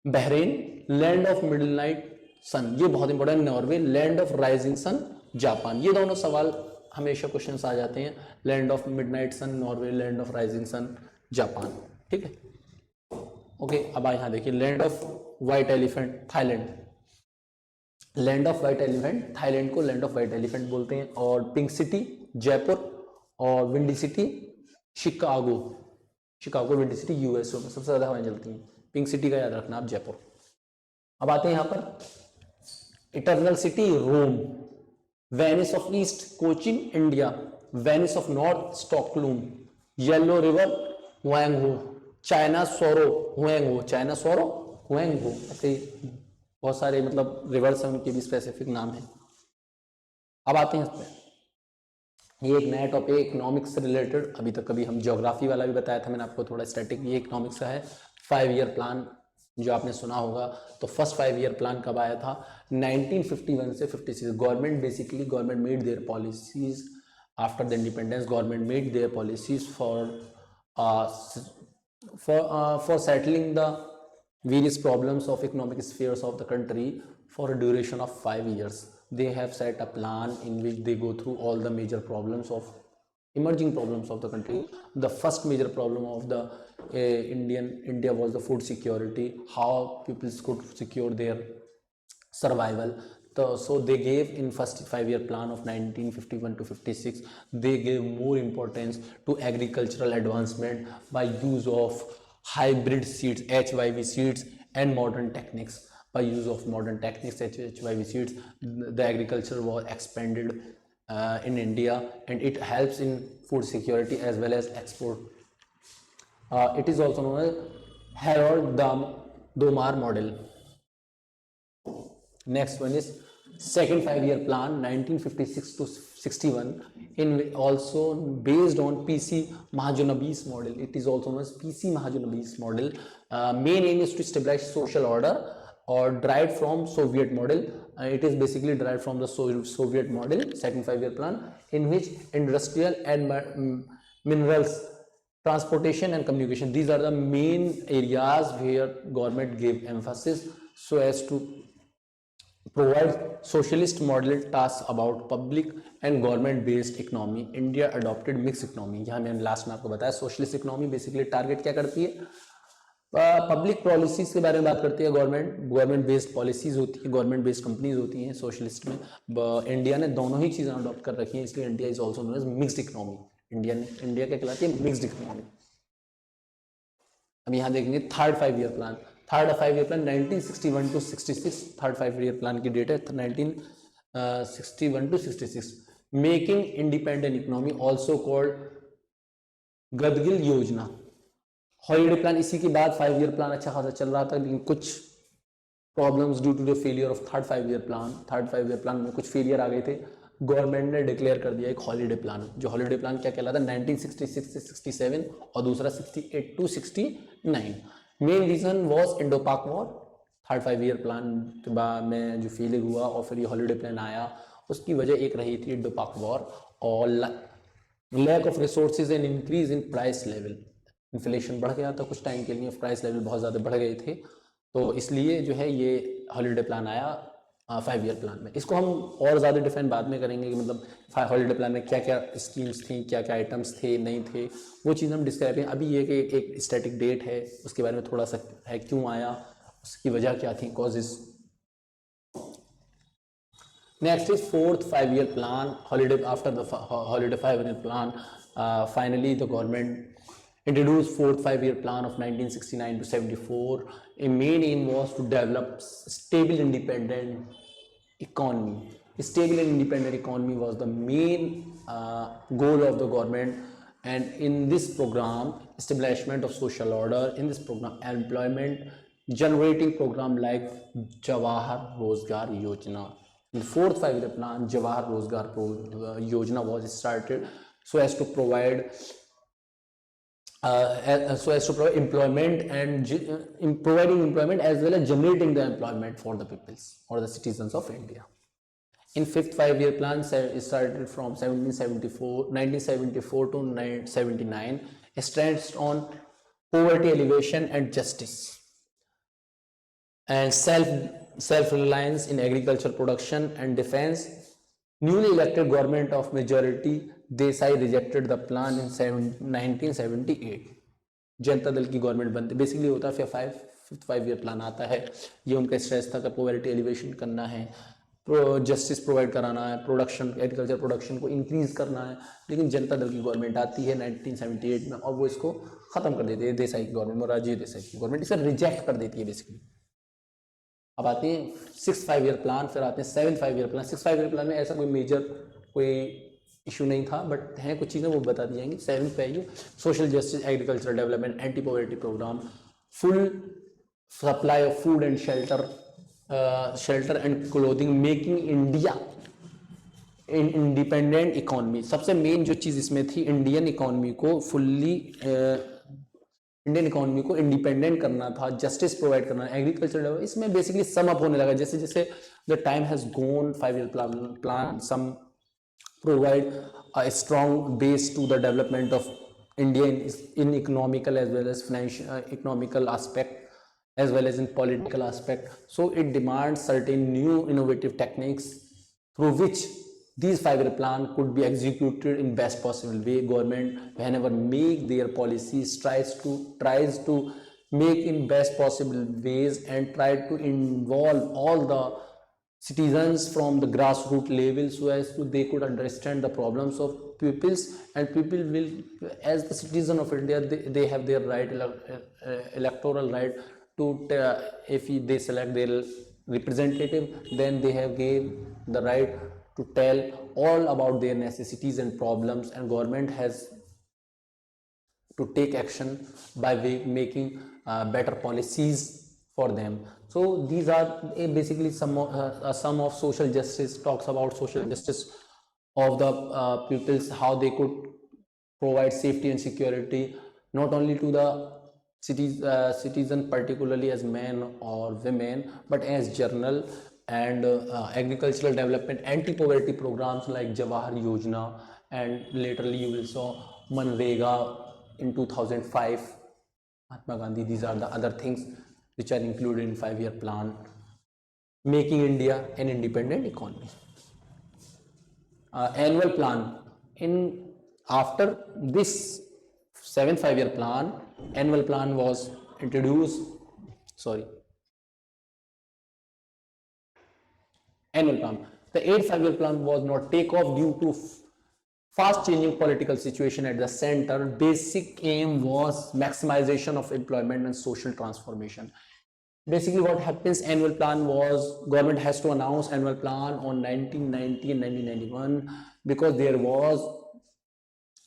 Bahrain land of middle night sun, ये बहुत important, Norway land of rising sun, Japan. ये दोनों सवाल हमेशा क्वेश्चंस आ जाते हैं, land of midnight sun Norway, land of rising sun Japan, ठीक है। ओके, अब यहाँ देखिए land of white elephant Thailand, land of white elephant Thailand को लैंड ऑफ व्हाइट एलिफेंट बोलते हैं, और पिंक सिटी जयपुर, और windy city Chicago, Chicago windy city USO में सबसे ज्यादा हवाएं चलती हैं, पिंक सिटी का याद रखना आप, जयपुर। अब आते हैं यहाँ पर eternal city Rome, Venice of east Cochin India, Venice of north Stockholm, yellow river Hwang Ho, China sorrow Hwang Ho, China sorrow हुएंगहो, ऐसे बहुत सारे मतलब रिवर्स हैं, उनके भी स्पेसिफिक नाम है। अब आते हैं इस पर, ये एक नया टॉपिक इकोनॉमिक्स से रिलेटेड, अभी तक कभी हम ज्योग्राफी वाला भी बताया था मैंने आपको थोड़ा स्टैटिक, ये इकोनॉमिक्स का है। 5 ईयर प्लान जो आपने सुना होगा, तो फर्स्ट 5 ईयर प्लान कब आया था, 1951 से 56। Government basically government made their policies after the independence, government made their policies for settling the various problems of economic spheres of the country for a duration of 5 years. They have set a plan in which they go through all the major problems of emerging problems of the country. The first major problem of the India was the food security, how people could secure their survival. So they gave in first 5 year plan of 1951 to 56, they gave more importance to agricultural advancement by use of hybrid seeds, HYV seeds, and modern techniques. By use of modern techniques, HYV seeds, the agriculture was expanded in India, and it helps in food security as well as export. It is also known as Harold Domar model. Next one is second 5 year plan 1956 to 61, in also based on PC Mahajanobis model. It is also known as PC Mahajanobis model. Main aim is to establish social order, or derived from Soviet model. It is basically derived from the Soviet model, second 5 year plan, in which industrial and minerals, transportation and communication, these are the main areas where government gave emphasis so as to provide socialist model tasks about public and government based economy. India adopted mixed economy. यहाँ मैंने last में आपको बताया socialist economy basically target क्या करती है, public policies के बारे में बात करती है, गवर्नमेंट बेस्ड पॉलिसीज होती है, गवर्नमेंट बेस्ड कंपनीज होती हैं सोशलिस्ट में। इंडिया ने दोनों ही चीज़ें अडॉप्ट कर रखी हैं, इसलिए India is also known as mixed economy. India क्या कहलाती है, मिक्स्ड इकोनॉमी। अब यहाँ देखेंगे third 5 year plan, third 5 year plan 1961 to 66, third 5 year plan की डेट है 61 to 66, making independent economy, also called गदगिल योजना। हॉलीडे प्लान इसी के बाद 5 ईयर प्लान अच्छा खासा चल रहा था, लेकिन कुछ problems due to the failure of third 5 year plan में कुछ फेलियर आ गए थे। गवर्नमेंट ने डिक्लेयर कर दिया एक हॉलीडे प्लान, जो हॉलीडे प्लान क्या कहलाता है 1966 से 67 और दूसरा 68 to 69। Main reason was Indo Pak war. Third 5 year plan के बाद में जो फेलियर हुआ और फिर ये हॉलीडे प्लान आया, उसकी वजह एक रही थी इंडो पाक वॉर और lack of resources and increase in price level. Inflation बढ़ गया था कुछ टाइम के लिए, प्राइस लेवल बहुत ज़्यादा बढ़ गए थे, तो इसलिए जो है ये हॉलीडे प्लान आया 5 ईयर प्लान में। इसको हम और ज़्यादा डिफाइन बाद में करेंगे कि मतलब हॉलीडे प्लान में क्या क्या स्कीम्स थी, क्या क्या आइटम्स थे, नहीं थे, वो चीज़ हम डिस्क्राइब करें। अभी ये कि एक स्टैटिक डेट है, उसके बारे में थोड़ा सा है, क्यों आया, उसकी वजह क्या थी, causes. Next is fourth 5 year plan. Holiday after the holiday 5 year plan, finally the government introduced fourth 5 year plan of 1969 to 74. A main aim was to develop stable independent economy. A stable and independent economy was the main goal of the government, and in this program, establishment of social order. In this program, employment generating program like Jawahar Rozgar Yojana. The fourth 5 year plan, Jawahar Rozgar Yojana, was started so as to provide employment and providing employment as well as generating the employment for the peoples or the citizens of India. In fifth 5 year plan, it started from 1974 to 1979, stressed on poverty alleviation and justice, and self-reliance in agriculture production and defense. Newly elected government of majority Desai rejected the plan in 1978. Janata Dal की government बनती, basically होता है fifth 5 year plan आता है, ये उनका stress था कि पॉवर्टी एलिवेशन करना है, जस्टिस प्रोवाइड कराना है, प्रोडक्शन एग्रीकल्चर प्रोडक्शन को इंक्रीज करना है। लेकिन जनता दल की गवर्नमेंट आती है 1978 में और वो इसको ख़त्म कर देती है, देसाई की गवर्नमेंट, मोरारजी देसाई की गवर्नमेंट इसे रिजेक्ट कर देती है बेसिकली। अब आते हैं 6th 5 ईयर प्लान, फिर आते हैं 7th 5 year plan. 6th 5 year plan में ऐसा कोई मेजर कोई इशू नहीं था, बट हैं कुछ चीज़ें वो बता दी जाएंगी। 7th पे आइए, social justice, agricultural development, anti poverty programme, full supply of food and shelter and clothing, making India independent economy. सबसे मेन जो चीज़ इसमें थी, इंडियन इकोनॉमी को इंडिपेंडेंट करना था, जस्टिस प्रोवाइड करना, एग्रीकल्चर डेवलप। इसमें बेसिकली सम अप होने लगा जैसे जैसे the time has gone. 5 year plan some provide a strong base to the development of India in economical as well as financial economical aspect as well as in political aspect. So it demands certain new innovative techniques through which these 5 year plan could be executed in best possible way. Government whenever make their policies tries to make in best possible ways and try to involve all the citizens from the grassroots level so as to they could understand the problems of pupils, and people will, as the citizen of India, they have their right, electoral right to if they select their representative, then they have gave the right to tell all about their necessities and problems, and government has to take action by making better policies for them. So these are basically some of social justice, talks about social justice of the pupils, how they could provide safety and security not only to the citizen particularly as men or women, but as general, and agricultural development, anti-poverty programs like Jawahar Yojana, and laterally you will saw Manrega in 2005, Mahatma Gandhi. These are the other things which are included in 5 year plan, making India an independent economy. Annual plan, in after this 7th 5 year plan, annual plan was introduced. Annual plan, the 8th 5 year plan was not take off due to fast changing political situation at the center. Basic aim was maximization of employment and social transformation. Basically what happens, annual plan was, government has to announce annual plan on 1990 and 1991 because there was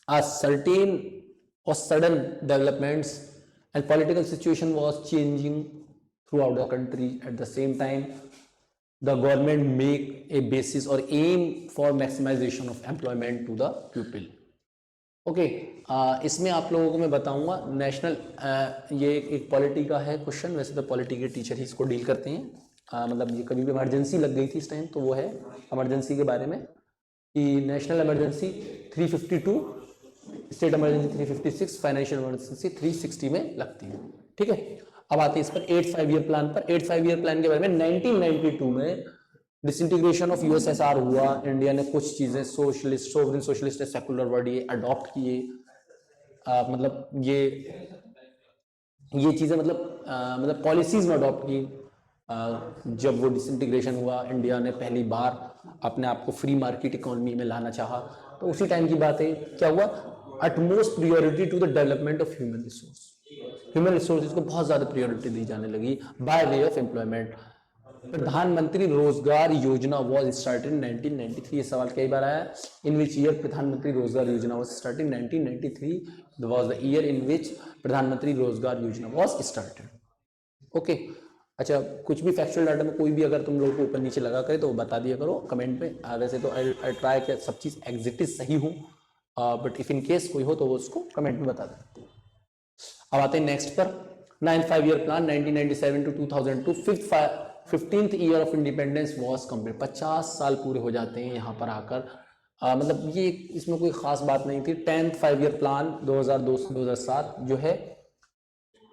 a certain or sudden developments and political situation was changing throughout the country. At the same time, the government make a basis or aim for maximization of employment to the pupil. Okay इसमें आप लोगों को मैं बताऊंगा national, ये एक polity का है क्वेश्चन, वैसे तो पॉलिटी के टीचर ही इसको डील करते हैं, मतलब ये कभी भी इमरजेंसी लग गई थी इस टाइम, तो वो है इमरजेंसी के बारे में कि national emergency 352, state emergency 356, financial emergency 360 में लगती है। ठीक है, अब आते हैं इस पर 8 5 ईयर प्लान पर। 8 5 ईयर प्लान के बारे में 1992 में डिसइंटीग्रेशन ऑफ यूएसएसआर हुआ, इंडिया ने कुछ चीजें socialist, sovereign socialist secular word ये अडॉप्ट किए, मतलब ये चीजें मतलब पॉलिसीज में अडॉप्ट की। जब वो डिसइंटीग्रेशन हुआ, इंडिया ने पहली बार अपने आप को फ्री मार्केट इकोनॉमी में लाना चाहा, तो उसी टाइम की बात है। क्या हुआ, utmost priority to the development of human resource, human resources को बहुत ज्यादा प्रियोरिटी दी जाने लगी बाय वे ऑफ एम्प्लॉयमेंट। प्रधानमंत्री Rozgar Yojana was started in 1993। ये सवाल कई बार आया, इन which year Pradhanmantri Rozgar Yojana was started. 1993 was the year in which Pradhanmantri Rozgar Yojana was started. Okay, अच्छा, कुछ भी फैक्चुअल डाटा में कोई भी अगर तुम लोगों को ऊपर नीचे लगा करे तो बता दिया करो कमेंट में। वैसे तो आई ट्राई कि सब चीज एग्जिट सही हो, बट इफ इन केस कोई हो तो वो उसको कमेंट में बता देते हैं। अब आते हैं नेक्स्ट पर, 9th 5 year plan 1997 to 2002। 15th year of independence was complete. 50 साल पूरे हो जाते हैं यहाँ पर आकर, मतलब ये इसमें कोई खास बात नहीं थी। 10th 5 ईयर प्लान 2002 से 2007 जो है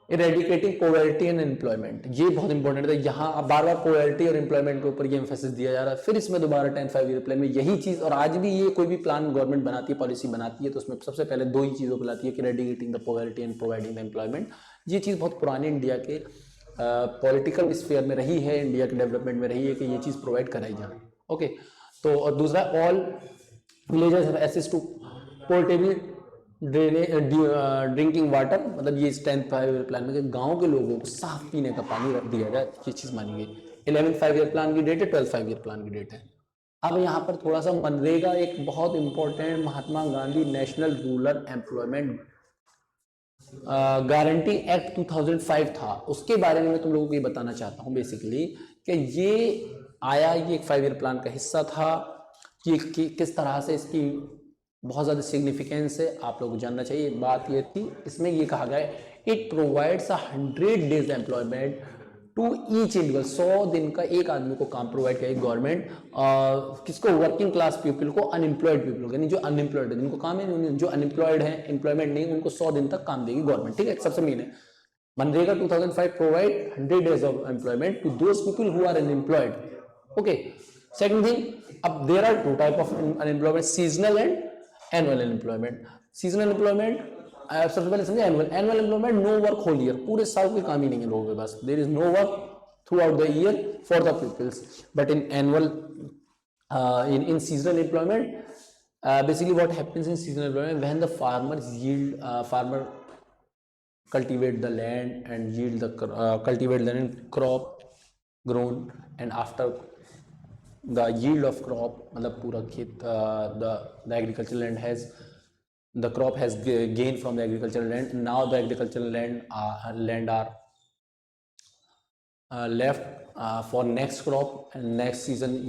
इरेडिकेटिंग पॉवर्टी एंड एम्प्लॉयमेंट, ये बहुत इंपॉर्टेंट है। यहाँ बार बार पॉवर्टी और एम्प्लॉयमेंट के ऊपर ये एम्फेसिस दिया जा रहा है। फिर इसमें दोबारा 10th 5 ईयर प्लान में यही चीज, और आज भी ये कोई भी प्लान गवर्नमेंट बनाती है, पॉलिसी बनाती है, तो उसमें सबसे पहले दो ही चीजों को लाती है कि eradicating the poverty and providing the employment. ये चीज बहुत पुराने इंडिया के पॉलिटिकल स्फीयर में रही है, इंडिया के डेवलपमेंट में रही है कि ये चीज प्रोवाइड कराई जाए। ओके, तो और दूसरा, all villages have access to portable drinking water, मतलब ये 10th 5 ईयर प्लान में कि गांव के लोगों को साफ पीने का पानी रख दिया जाए, ये चीज मानी गई। 11th 5 ईयर प्लान की डेट है, 12th 5 ईयर प्लान की डेट है। अब यहाँ पर थोड़ा सा मनरेगा, एक बहुत important Mahatma Gandhi national rural employment guarantee act 2005 था, उसके बारे में मैं तुम लोगों को ये बताना चाहता हूँ बेसिकली कि ये आया, ये एक 5 ईयर प्लान का हिस्सा था कि किस तरह से इसकी बहुत ज़्यादा सिग्निफिकेंस है, आप लोगों को जानना चाहिए। बात ये थी, इसमें ये कहा गया it provides 100 days employment to each individual. 100 दिन का एक आदमी को काम प्रोवाइड करेगी गवर्नमेंट, किसको, वर्किंग क्लास पीपल को, अनएम्प्लॉयड पीपल को, यानी जो अनएम्प्लॉयड है, जिनको काम है, जो अनएम्प्लॉयड है, एम्प्लॉयमेंट नहीं, उनको 100 दिन तक काम देगी गवर्नमेंट। ठीक है, सबसे मेन है MNREGA 2005 provide 100 days of employment to those people who are unemployed. Okay, second thing, अब there are two type of unemployment, seasonal and annual employment. Seasonal employment सबसे पहले समझे, annual employment, no work whole year, पूरे साल कोई काम ही नहीं है लोगों के पास, there is no work throughout the year for the peoples. But in annual in seasonal employment, basically what happens in seasonal employment, when the farmer cultivate the land and yield the cultivate the land, crop grown, and after the yield of crop, मतलब पूरा खेत, the agricultural land has, the crop has gained from the agricultural land. Now the agricultural land are left for next crop and next season,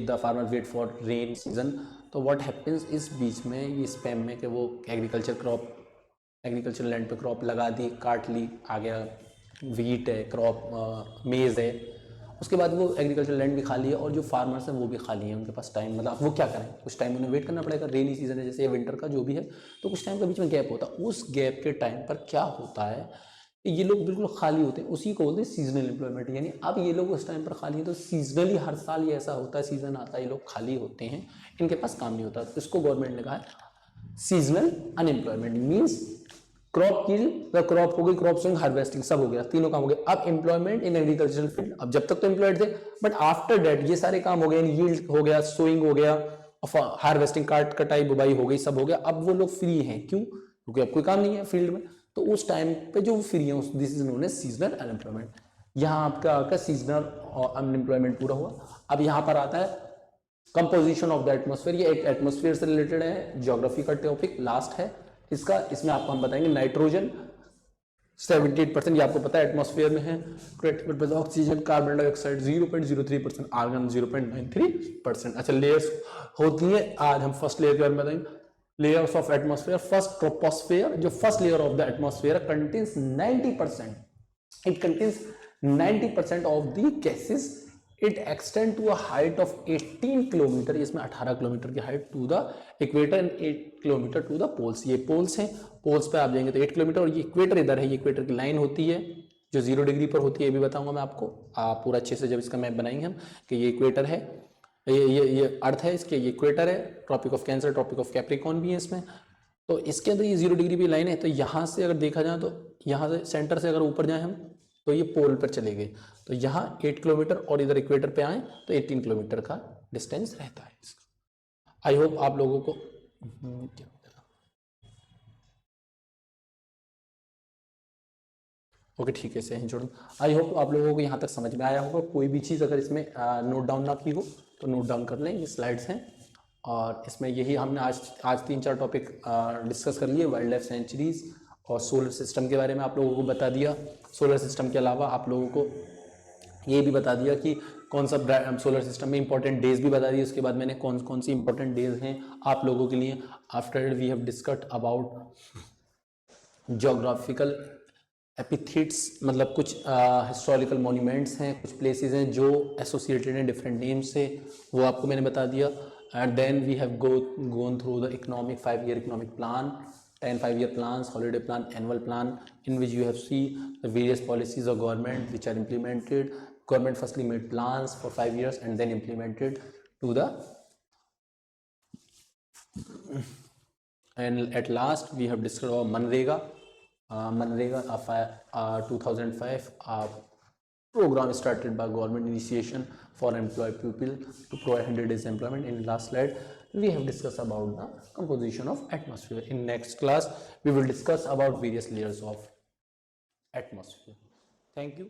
the farmer wait for rain season. तो what happens, इस बीच में ये spam में कि वो agriculture land पे crop लगा दी, काट ली, आ गया वीट है, क्रॉप मेज़ है, उसके बाद वो एग्रीकल्चर लैंड भी खाली है और जो फार्मर्स हैं वो भी खाली है, उनके पास टाइम, मतलब वो क्या करें, कुछ टाइम उन्हें वेट करना पड़ेगा, रेनी सीजन है जैसे विंटर का जो भी है, तो कुछ टाइम के बीच में गैप होता है। उस गैप के टाइम पर क्या होता है, ये लोग बिल्कुल खाली होते हैं, उसी को बोलते हैं सीजनल एम्प्लॉयमेंट। यानी अब ये लोग उस टाइम पर खाली हैं, तो सीजनली हर साल ये ऐसा होता है, सीजन आता है, ये लोग खाली होते हैं, इनके पास काम नहीं होता, तो इसको गवर्नमेंट ने कहा है सीजनल अनएम्प्लॉयमेंट। मीन्स क्रॉप किल, क्रॉप हो गई, क्रॉप सोइंग, हार्वेस्टिंग, सब हो गया, तीनों काम हो गए। अब एम्प्लॉयमेंट इन एग्रीकल्चरल फील्ड, अब जब तक तो एम्प्लॉयड थे, बट आफ्टर दैट ये सारे काम हो गए, यील्ड हो गया, सोइंग हो गया, हार्वेस्टिंग, कटाई बुबाई हो गई, सब हो गया। अब वो लोग फ्री हैं, क्यों? क्योंकि अब कोई काम नहीं है फील्ड में, तो उस टाइम पे जो फ्री है, this is known as seasonal unemployment. यहाँ आपका आपका सीजनल अनएम्प्लॉयमेंट पूरा हुआ। अब यहाँ पर आता है कंपोजिशन ऑफ द एटमॉस्फेयर, ये एक एटमॉस्फेयर से रिलेटेड है, ज्योग्राफी का टॉपिक लास्ट है इसका। इसमें आपको हम बताएंगे नाइट्रोजन 78%, ये आपको पता है एटमॉस्फेयर में है, 20% ऑक्सीजन, कार्बन डाइऑक्साइड 0.03%, आर्गन 0.93%। अच्छा लेयर्स होती है, आज हम फर्स्ट लेयर के बारे में बताएंगे। layers of atmosphere, first troposphere, जो first layer of the atmosphere contains 90%, it contains 90% of the gases, it extend to a height of 18 kilometre, इसमें 18 किलोमीटर की height to the equator and 8 kilometre to the poles. ये poles हैं, poles पे आप जाएंगे तो 8 kilometre, और ये इक्वेटर इधर है, ये इक्वेटर की लाइन होती है जो 0 डिग्री पर होती है, ये भी बताऊंगा मैं आपको पूरा अच्छे से जब इसका मैप बनाएंगे हम, कि ये इक्वेटर है, ये अर्थ है, इसके ये इक्वेटर है, Tropic of Cancer, Tropic of Capricorn भी है इसमें। तो इसके अंदर ये 0 डिग्री की लाइन है, तो यहाँ से अगर देखा जाए तो यहाँ से सेंटर से अगर ऊपर जाए हम तो ये पोल पर चले गए, तो यहाँ 8 किलोमीटर और इधर इक्वेटर पे आए तो 18 किलोमीटर का डिस्टेंस रहता है इसका। आई होप आप लोगों को ओके ठीक है, सही जोड़। आई होप आप लोगों को यहाँ तक समझ में आया होगा। कोई भी चीज़ अगर इसमें नोट डाउन ना की हो तो नोट डाउन कर लें, ये स्लाइड्स हैं, और इसमें यही हमने आज 3-4 टॉपिक डिस्कस कर लिए। वाइल्ड लाइफ सेंचुरीज और सोलर सिस्टम के बारे में आप लोगों को बता दिया। सोलर सिस्टम के अलावा आप लोगों को ये भी बता दिया कि कौन सा सोलर सिस्टम में इंपॉर्टेंट डेज भी बता दिए। उसके बाद मैंने कौन कौन सी इंपॉर्टेंट डेज हैं आप लोगों के लिए। After we have discussed about geographical epithets, मतलब कुछ हिस्टोरिकल मॉन्यूमेंट्स हैं, कुछ प्लेसेस हैं जो एसोसिएटेड हैं डिफरेंट नेम्स से, वो आपको मैंने बता दिया। And then we have gone through the economic 5-year economic plan, 10 5-year plans, holiday plan, annual plan, in which you have seen the various policies of government which are implemented. Government firstly made plans for 5 years and then implemented to the, and at last we have discussed about Manrega. Manrega 2005 program started by government initiation for employed people to provide 100 days employment. In last slide we have discussed about the composition of atmosphere. In next class we will discuss about various layers of atmosphere. Thank you.